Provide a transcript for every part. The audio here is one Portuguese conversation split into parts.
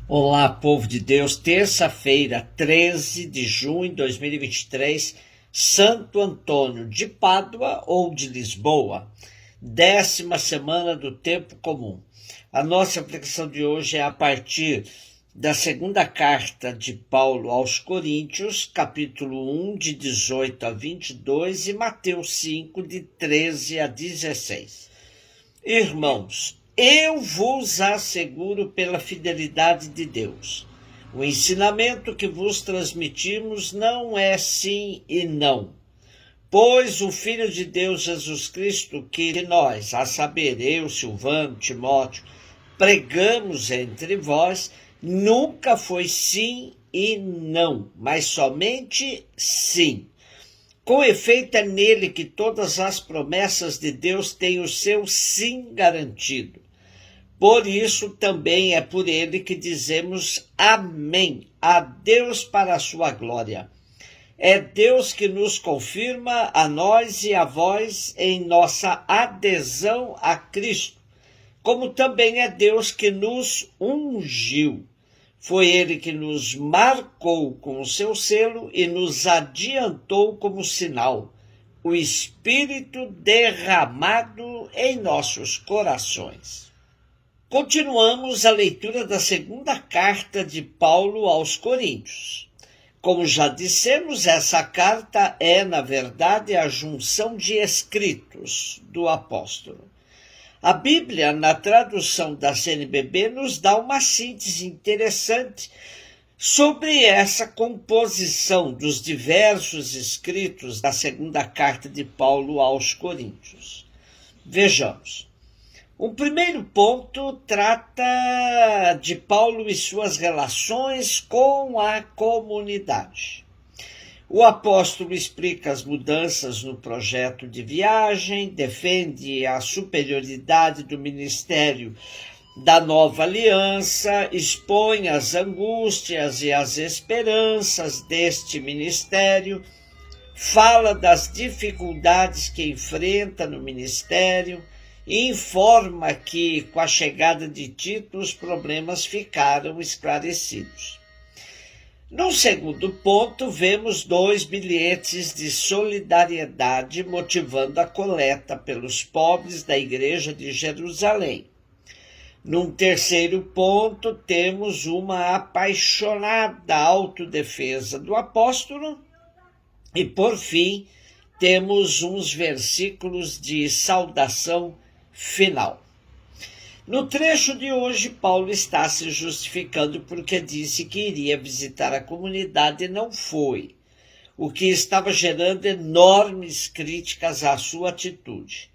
Olá, povo de Deus, terça-feira, 13 de junho de 2023, Santo Antônio de Pádua ou de Lisboa, 10ª semana do Tempo Comum. A nossa aplicação de hoje é a partir da segunda carta de Paulo aos Coríntios, capítulo 1, de 18 a 22 e Mateus 5, de 13 a 16. Irmãos, eu vos asseguro pela fidelidade de Deus. O ensinamento que vos transmitimos não é sim e não. Pois o Filho de Deus Jesus Cristo, que nós, a saber, eu, Silvano, Timóteo, pregamos entre vós, nunca foi sim e não, mas somente sim. Com efeito, é nele que todas as promessas de Deus têm o seu sim garantido. Por isso também é por ele que dizemos amém, a Deus para a sua glória. É Deus que nos confirma a nós e a vós em nossa adesão a Cristo, como também é Deus que nos ungiu. Foi ele que nos marcou com o seu selo e nos adiantou como sinal, o Espírito derramado em nossos corações. Continuamos a leitura da segunda carta de Paulo aos Coríntios. Como já dissemos, essa carta é, na verdade, a junção de escritos do apóstolo. A Bíblia, na tradução da CNBB, nos dá uma síntese interessante sobre essa composição dos diversos escritos da segunda carta de Paulo aos Coríntios. Vejamos. O primeiro ponto trata de Paulo e suas relações com a comunidade. O apóstolo explica as mudanças no projeto de viagem, defende a superioridade do ministério da nova aliança, expõe as angústias e as esperanças deste ministério, fala das dificuldades que enfrenta no ministério, e informa que, com a chegada de Tito, os problemas ficaram esclarecidos. No segundo ponto, vemos 2 bilhetes de solidariedade motivando a coleta pelos pobres da Igreja de Jerusalém. Num terceiro ponto, temos uma apaixonada autodefesa do apóstolo e, por fim, temos uns versículos de saudação final. No trecho de hoje, Paulo está se justificando porque disse que iria visitar a comunidade e não foi, o que estava gerando enormes críticas à sua atitude.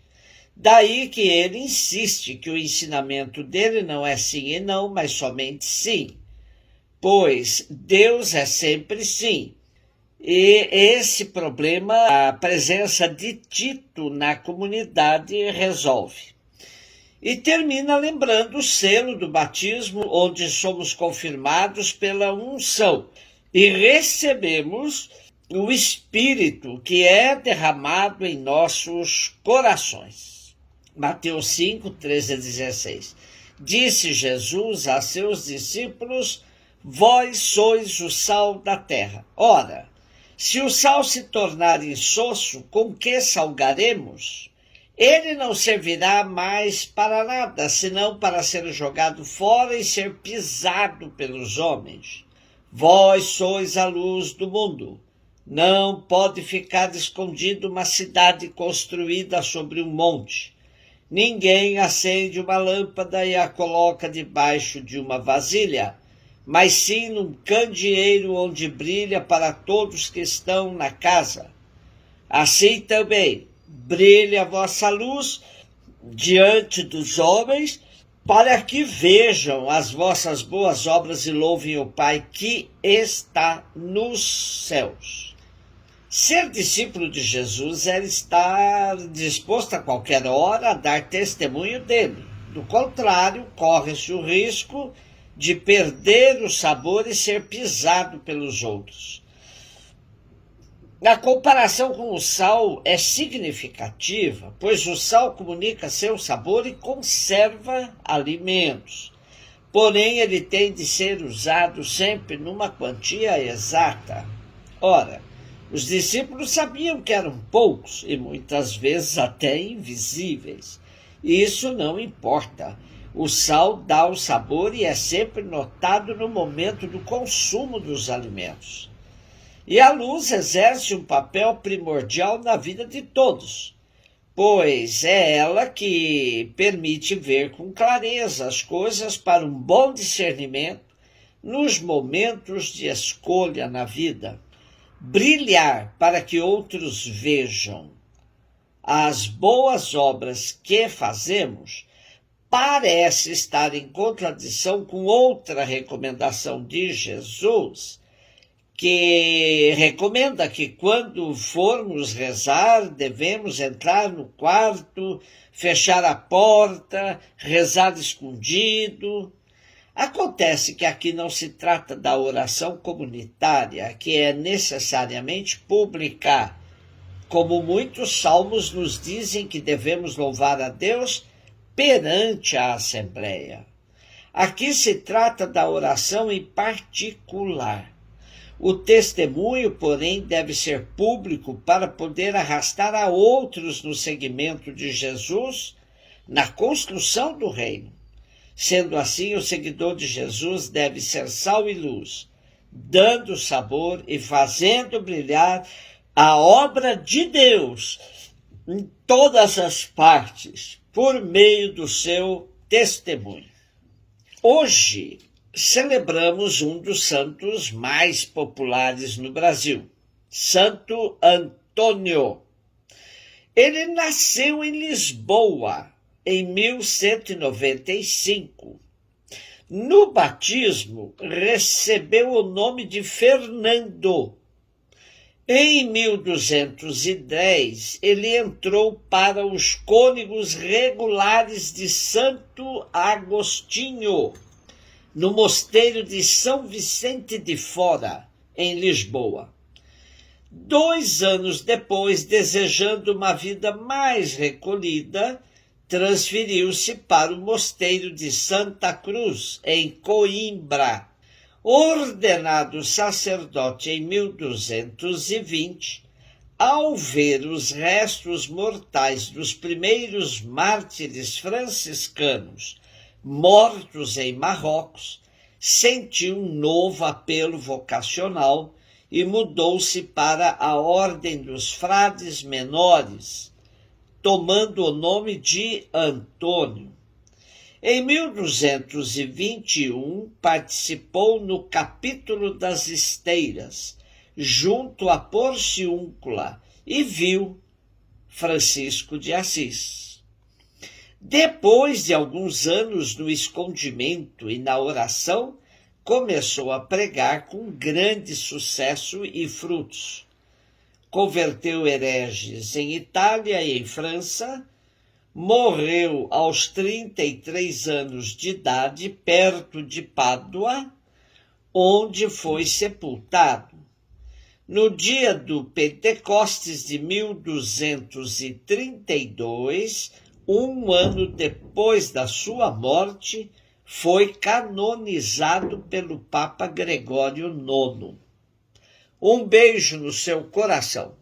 Daí que ele insiste que o ensinamento dele não é sim e não, mas somente sim, pois Deus é sempre sim. E esse problema, a presença de Tito na comunidade resolve. E termina lembrando o selo do batismo, onde somos confirmados pela unção e recebemos o Espírito que é derramado em nossos corações. Mateus 5, 13 a 16. Disse Jesus a seus discípulos: vós sois o sal da terra. Ora, se o sal se tornar insosso, com que salgaremos? Ele não servirá mais para nada, senão para ser jogado fora e ser pisado pelos homens. Vós sois a luz do mundo. Não pode ficar escondida uma cidade construída sobre um monte. Ninguém acende uma lâmpada e a coloca debaixo de uma vasilha, mas sim num candeeiro onde brilha para todos que estão na casa. Assim também, brilhe a vossa luz diante dos homens, para que vejam as vossas boas obras e louvem o Pai que está nos céus. Ser discípulo de Jesus é estar disposto a qualquer hora a dar testemunho dele. Do contrário, corre-se o risco de perder o sabor e ser pisado pelos outros. A comparação com o sal é significativa, pois o sal comunica seu sabor e conserva alimentos. porém ele tem de ser usado sempre numa quantia exata. Ora, os discípulos sabiam que eram poucos e muitas vezes até invisíveis. Isso não importa. O sal dá o sabor e é sempre notado no momento do consumo dos alimentos. E a luz exerce um papel primordial na vida de todos, pois é ela que permite ver com clareza as coisas para um bom discernimento nos momentos de escolha na vida. Brilhar para que outros vejam as boas obras que fazemos parece estar em contradição com outra recomendação de Jesus, que recomenda que quando formos rezar, devemos entrar no quarto, fechar a porta, rezar escondido. Acontece que aqui não se trata da oração comunitária, que é necessariamente pública, como muitos salmos nos dizem que devemos louvar a Deus perante a Assembleia. Aqui se trata da oração em particular. O testemunho, porém, deve ser público para poder arrastar a outros no seguimento de Jesus na construção do reino. Sendo assim, o seguidor de Jesus deve ser sal e luz, dando sabor e fazendo brilhar a obra de Deus em todas as partes, por meio do seu testemunho. Hoje, celebramos um dos santos mais populares no Brasil, Santo Antônio. Ele nasceu em Lisboa, em 1195. No batismo, recebeu o nome de Fernando. Em 1210, ele entrou para os cônegos regulares de Santo Agostinho, no mosteiro de São Vicente de Fora, em Lisboa. 2 anos depois, desejando uma vida mais recolhida, transferiu-se para o mosteiro de Santa Cruz, em Coimbra. Ordenado sacerdote em 1220, ao ver os restos mortais dos primeiros mártires franciscanos mortos em Marrocos, sentiu um novo apelo vocacional e mudou-se para a Ordem dos Frades Menores, tomando o nome de Antônio. Em 1221, participou no capítulo das Esteiras, junto à Porciúncula, e viu Francisco de Assis. Depois de alguns anos no escondimento e na oração, começou a pregar com grande sucesso e frutos. Converteu hereges em Itália e em França. Morreu aos 33 anos de idade, perto de Pádua, onde foi sepultado. No dia do Pentecostes de 1232, um ano depois da sua morte, foi canonizado pelo Papa Gregório IX. Um beijo no seu coração.